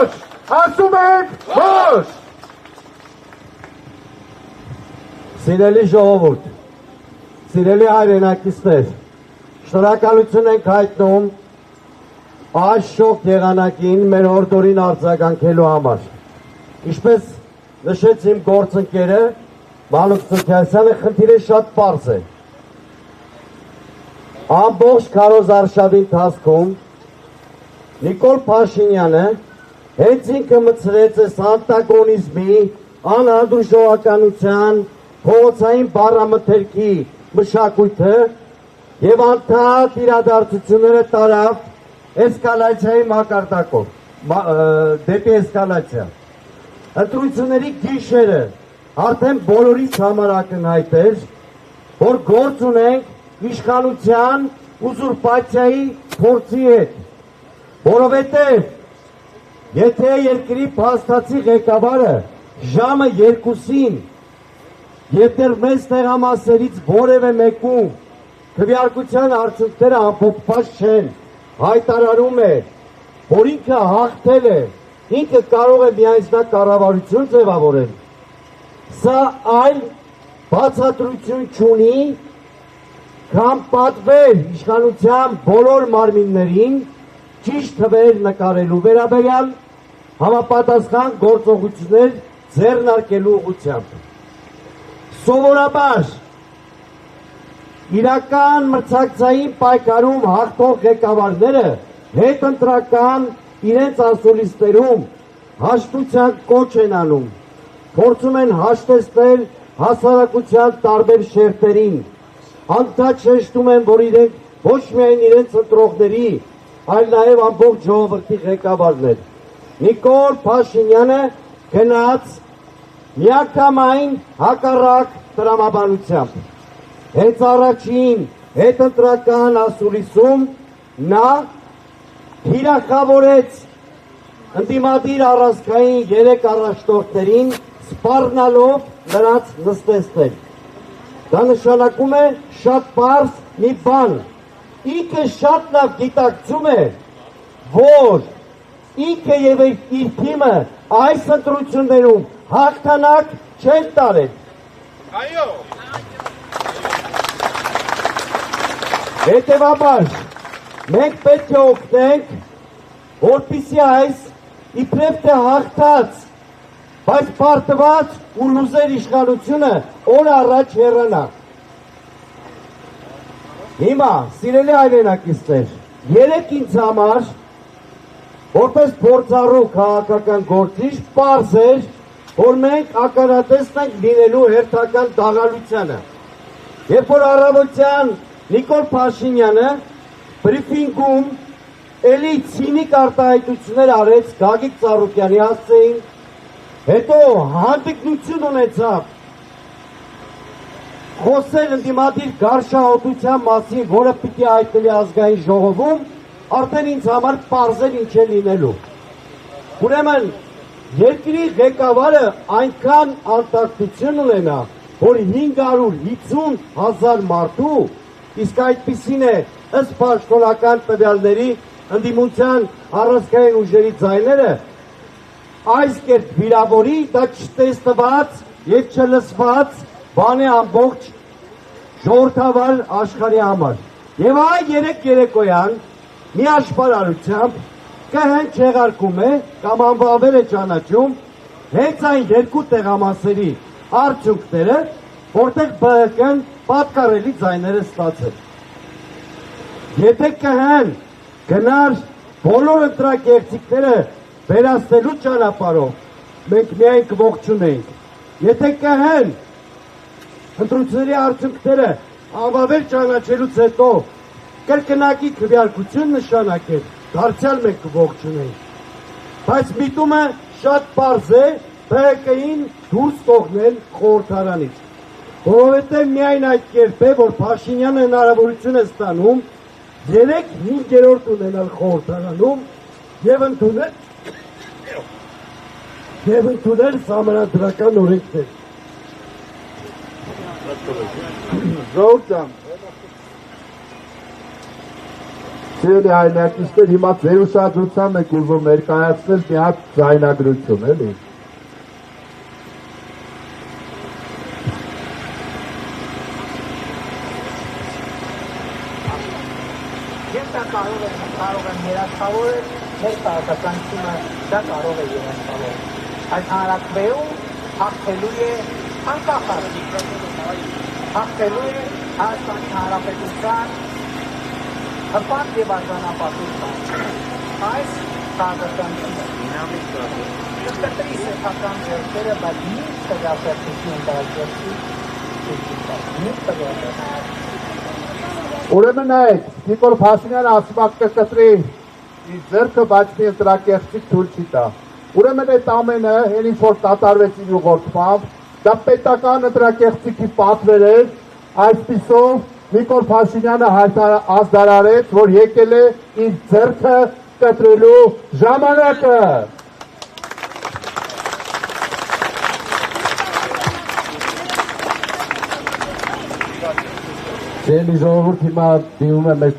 ոչ, ասում ենք ոչ։ Սիրելի ժողովուրդ, սիրելի հայրենակիցներ, շնորհակալություն ենք հայտնում այս շոգ եղանակին մեր հորդորին արձագանքելու համար։ Ինչպես նշեց իմ գործընկերը Մանուկ Սուքիասյանը, խնդիրը շատ պարզ է։ Ամբողջ քարոզարշավի ընթացքում Նիկոլ Փաշինյանը հենց ինքը մտցրեց այս անտագոնիզմի, անհանդուրժողականության, փողոցային բառամթերքի մշակույթը եւ անդադ իրադարձությունները տարավ էսկալացիայի մակարդակով, դեպի էսկալացիա։ Ընտրությունների գիշերը արդեն բոլորիս համար ակնհայտ էր, որ գործ ունենք իշխանության ուզուրպացիայի փորձի հետ, որովհետև եթե երկրի փաստացի ղեկավարը ժամը 2-ին եւ դեռ մեծ տեղամասերից որևէ մեկում քվեարկության արդյունքները ամփոփված չեն, հայտարարում է, որ ինքը հաղթել է, ինքը կարող է միայնակ կառավարություն ձևավորել, սա այլ բացատրություն չունի, քան պատվեր իշխանության բոլոր մարմիններին ճիշտ թվեր նկարելու վերաբերյալ համապատասխան գործողություններ ձեռնարկելու ուղղությամբ։ Սովորաբար իրական մրցակցային պայքարում հաղթող ղեկավարները հետընտրական իրենց ասուլիսներում հաշտության կոչ են անում, փորձում են հաշտեցնել հասարակության տարբեր շերտերին, անդադ շեշտում են, որ իրենք ոչ միայն իրենց ընտրողների, այլ նաև ամբողջ ժողովրդի ղեկավարն էր։ Նիկոլ Փաշինյանը գնաց միանգամայն հակառակ տրամաբանությամբ։ Հենց առաջին հետընտրական ասուլիսում նա թիրախավորեց ընդդիմադիր առանցքային 3 առաջնորդներին սպառնալով նրանց նստեցնել։ Դա նշանակում է շատ պարզ մի բան։ Ինքը շատ լավ գիտակցում է, որ ինքը եւ իր թիմը այս ընտրություններում հաղթանակ չեն տարել։ Այո։ Հետևաբար մենք պետք է օգնենք, որպեսզի այս իբրև թե հաղթած, բայց պարտված ու լուզեր իշխանությունը օր առաջ հեռանա։ Հիմա, սիրելի հայրենակիցներ, երեք ինձ համար, որպես փորձառու քաղաքական գործիչ, պարզ էր, որ մենք ականատեսն ենք լինելու հերթական դաղալությանը։ Երբ որ առավոտյան Նիկոլ Փաշինյանը բրիֆինգում էլի ցինիկ արտահայտություններ արեց Գագիկ Ծառուկյանի հասցեին, հետո հանդգնություն ունեցավ խոսել ընդդիմադիր գարշահոտության մասին, որը պիտի հայտնվի ազգային ժողովում, արդեն ինձ համար պարզ էր ինչ է լինելու։ Ուրեմն երկրի ղեկավարը այնքան անտակտություն ունենա, որ 550,000 մարդու, իսկ այդպիսին է ըստ պաշտոնական տվյալների ընդդիմության առանցքային ուժերի ձայները, այս կերպ վիրավորի, դա չտեսնված եւ չլսված բան է ամբողջ ժողովրդավար աշխարհի համար։ Եվ այ երեկոյան մի աշխարհարությամբ կհեն չեղարկում է կամ անվավել է ճանաչում հենց այն 2 տեղամասերի արդյունքները, որտեղ ԲՀԿ-ն պատկառելի ձայներ է ստացել։ Եթե կհեն գնար բոլոր ընտրակերտիկները վերացնելու ճանապարհով, մենք միայն կողջունենք։ Եթե կհեն ընտրությունների արդյունքները անվավել ճանաչելուց հետո կրկնակի քվեարկություն նշանակել, դարձյալ մենք կողջունենք։ Բայց միտումը շատ պարզ է ԲՀԿ-ին դուրս թողնել խորհրդարանից, որովհետև միայն այդ կերպ է, որ Փաշինյանը հնարավորություն է ստանում 3/5 ունենալ խորհրդարանում եւ ընդունել սահմանադրական օրենքներ։ Սիրելի հայրենակիցներ, հիմա ձեր ուշադրությամբ եք ուզում ներկայացնել մի հատ ձայնագրություն, էլի։ Ես դա կարող եմ երաշխավորել, մեր տարածականությունը դա կարող է երաշխավորել։ Այս հանրակրվեում հաղթելու է անկախ հաղթելու է Հայաստանի Հանրապետության հպանտ եւ արժանապատվության այս տարածականությունը կտրի սեփական ձեռքերը, բայց մի տվյալներություն դարձի Ուրեմն այդ Նիկոլ Փաշինյանը ասում է կտրի իր ձեռքը, բայց մի ընտրակեղծիք թույլ չի տա։ Ուրեմն այդ ամենը հենց ինչ որ կատարվեց իր ուղղությամբ, դա պետական ընտրակեղծիքի պատվեր էր, այսպիսով Նիկոլ Փաշինյանը հայտարարեց, որ եկել է իր ձեռքը կտրելու ժամանակը։ Սիրելի ժողովուրդ, հիմա դիմում եմ մեր